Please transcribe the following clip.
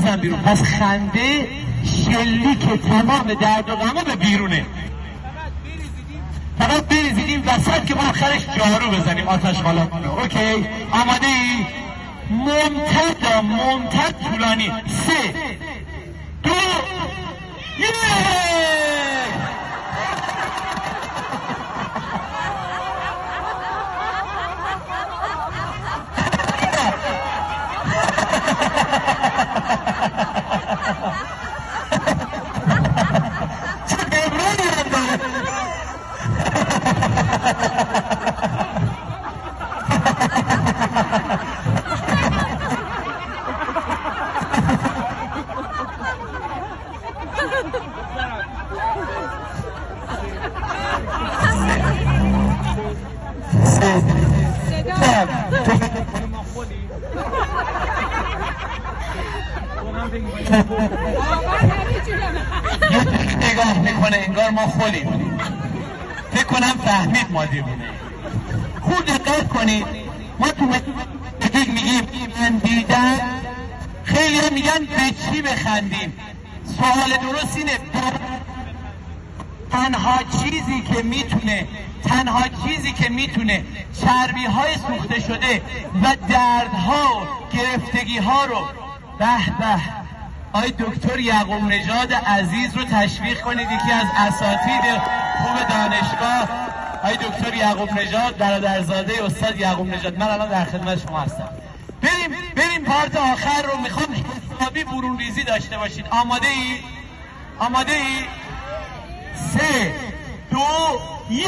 بزن بیرون. پس خنده شلیک تمام درد و غمو به بیرونه. فقط بریزید وسط که ما آخرش جارو بزنیم آتش بالا. اوکی؟ آماده ای؟ ممتد طولانی. 3 2 1. نگاه میکنه انگار ما خولیم. فکر کنم فهمید ما دیوونه. خوب دقت کنید. ما تو میگیم من دیدم، خیلی میگن به چی بخندیم. سوال درست اینه تنها چیزی که میتونه چربی های سوخته شده و دردها و گرفتگی ها رو به آقای دکتر یعقوب نژاد عزیز رو تشویق کنید. یکی از اساتید خوب دانشگاه آقای دکتر یعقوب نژاد، برادرزاده استاد یعقوب نژاد. من الان در خدمت شما هستم. بریم پارت آخر رو. میخوام حسابی برون ریزی داشته باشید. آماده ای؟ 3 2 1.